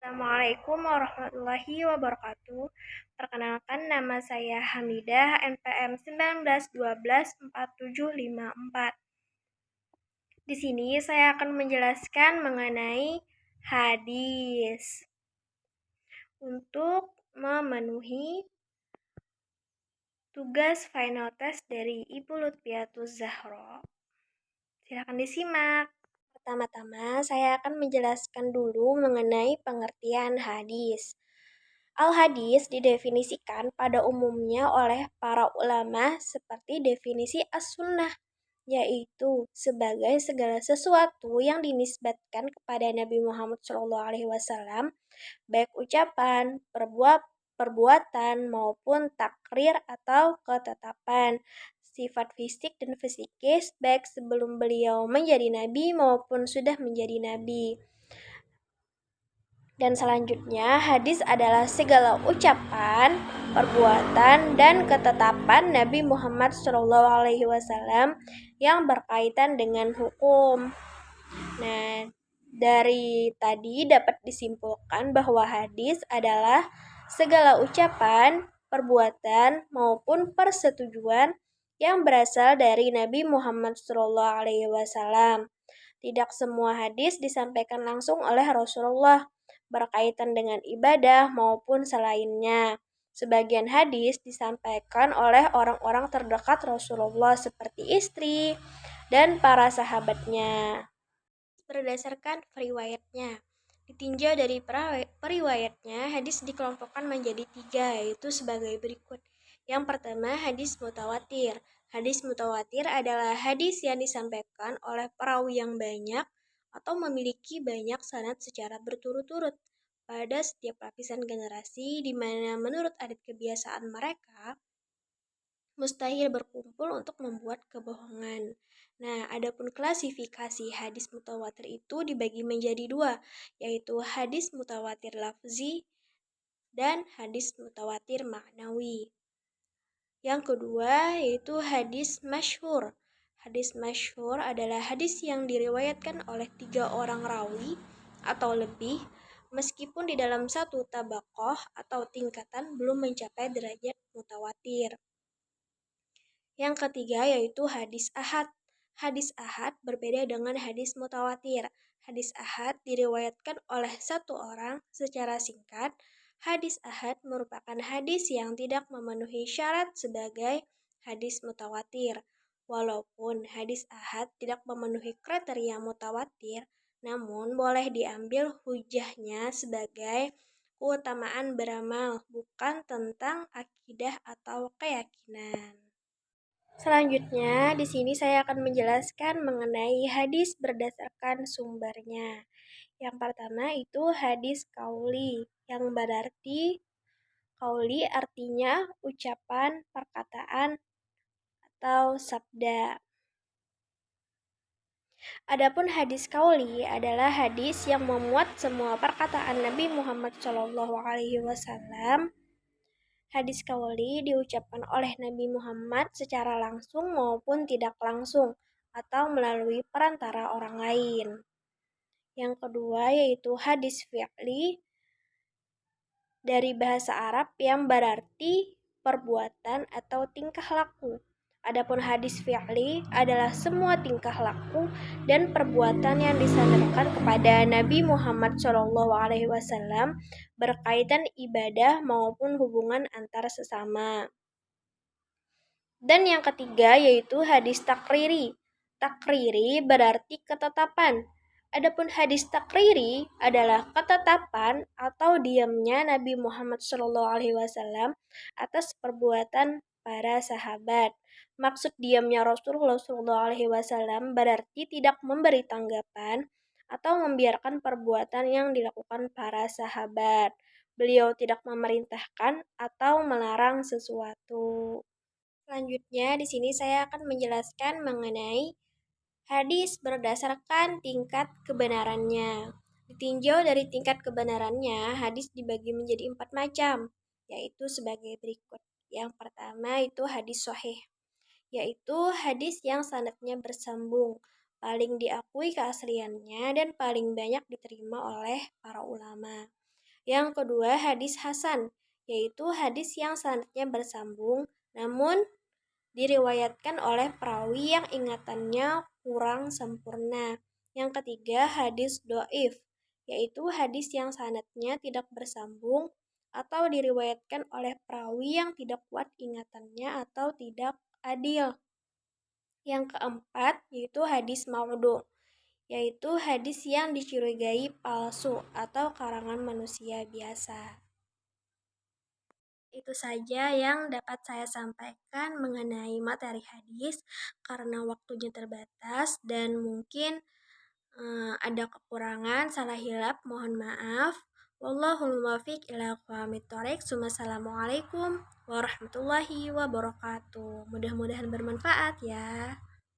Assalamualaikum warahmatullahi wabarakatuh. Perkenalkan, nama saya Hamidah, NPM 19124754. Di sini saya akan menjelaskan mengenai hadis untuk memenuhi tugas final test dari Ibu Lutfiatus Zahro. Silakan disimak. Pertama-tama, saya akan menjelaskan dulu mengenai pengertian hadis. Al-hadis didefinisikan pada umumnya oleh para ulama seperti definisi as-sunnah, yaitu sebagai segala sesuatu yang dinisbatkan kepada Nabi Muhammad SAW, baik ucapan, perbuatan maupun takrir atau ketetapan, sifat fisik dan psikis, baik sebelum beliau menjadi nabi maupun sudah menjadi nabi. Dan selanjutnya, hadis adalah segala ucapan, perbuatan, dan ketetapan Nabi Muhammad SAW yang berkaitan dengan hukum. Nah, dari tadi dapat disimpulkan bahwa hadis adalah segala ucapan, perbuatan, maupun persetujuan yang berasal dari Nabi Muhammad SAW. Tidak semua hadis disampaikan langsung oleh Rasulullah berkaitan dengan ibadah maupun selainnya. Sebagian hadis disampaikan oleh orang-orang terdekat Rasulullah seperti istri dan para sahabatnya. Berdasarkan periwayatnya, ditinjau dari periwayatnya, hadis dikelompokkan menjadi 3, yaitu sebagai berikut. Yang pertama, hadis mutawatir. Hadis mutawatir adalah hadis yang disampaikan oleh perawi yang banyak atau memiliki banyak sanad secara berturut-turut pada setiap lapisan generasi, di mana menurut adat kebiasaan mereka mustahil berkumpul untuk membuat kebohongan. Nah, adapun klasifikasi hadis mutawatir itu dibagi menjadi 2, yaitu hadis mutawatir lafzi dan hadis mutawatir maknawi. Yang kedua yaitu hadis masyhur. Hadis masyhur adalah hadis yang diriwayatkan oleh 3 orang rawi atau lebih, meskipun di dalam satu tabaqah atau tingkatan belum mencapai derajat mutawatir. Yang ketiga yaitu hadis ahad. Hadis ahad berbeda dengan hadis mutawatir. Hadis ahad diriwayatkan oleh satu orang secara singkat. Hadis ahad merupakan hadis yang tidak memenuhi syarat sebagai hadis mutawatir. Walaupun hadis ahad tidak memenuhi kriteria mutawatir, namun boleh diambil hujahnya sebagai keutamaan beramal, bukan tentang akidah atau keyakinan. Selanjutnya, di sini saya akan menjelaskan mengenai hadis berdasarkan sumbernya. Yang pertama itu hadis qauli, yang berarti qauli artinya ucapan, perkataan, atau sabda. Adapun hadis qauli adalah hadis yang memuat semua perkataan Nabi Muhammad SAW. Hadis qauli diucapkan oleh Nabi Muhammad secara langsung maupun tidak langsung atau melalui perantara orang lain. Yang kedua yaitu hadis fi'li dari bahasa Arab yang berarti perbuatan atau tingkah laku. Adapun hadis fi'li adalah semua tingkah laku dan perbuatan yang disandarkan kepada Nabi Muhammad SAW berkaitan ibadah maupun hubungan antar sesama. Dan yang ketiga yaitu hadis takriri. Takriri berarti ketetapan. Adapun hadis takriri adalah ketetapan atau diamnya Nabi Muhammad SAW atas perbuatan para sahabat. Maksud diamnya Rasulullah SAW berarti tidak memberi tanggapan atau membiarkan perbuatan yang dilakukan para sahabat. Beliau tidak memerintahkan atau melarang sesuatu. Selanjutnya, di sini saya akan menjelaskan mengenai hadis berdasarkan tingkat kebenarannya. Ditinjau dari tingkat kebenarannya, hadis dibagi menjadi 4 macam, yaitu sebagai berikut. Yang pertama itu hadis sahih, yaitu hadis yang sanadnya bersambung, paling diakui keasliannya dan paling banyak diterima oleh para ulama. Yang kedua, hadis hasan, yaitu hadis yang sanadnya bersambung, namun diriwayatkan oleh perawi yang ingatannya kurang sempurna. Yang ketiga, hadis do'if, yaitu hadis yang sanadnya tidak bersambung atau diriwayatkan oleh perawi yang tidak kuat ingatannya atau tidak adil. Yang keempat, yaitu hadis maudhu, yaitu hadis yang dicurigai palsu atau karangan manusia biasa. Itu saja yang dapat saya sampaikan mengenai materi hadis karena waktunya terbatas dan mungkin ada kekurangan, salah hilap, mohon maaf. Wallahul muwaffiq ila aqwamit thoriq. Wassalamualaikum warahmatullahi wabarakatuh. Mudah-mudahan bermanfaat ya.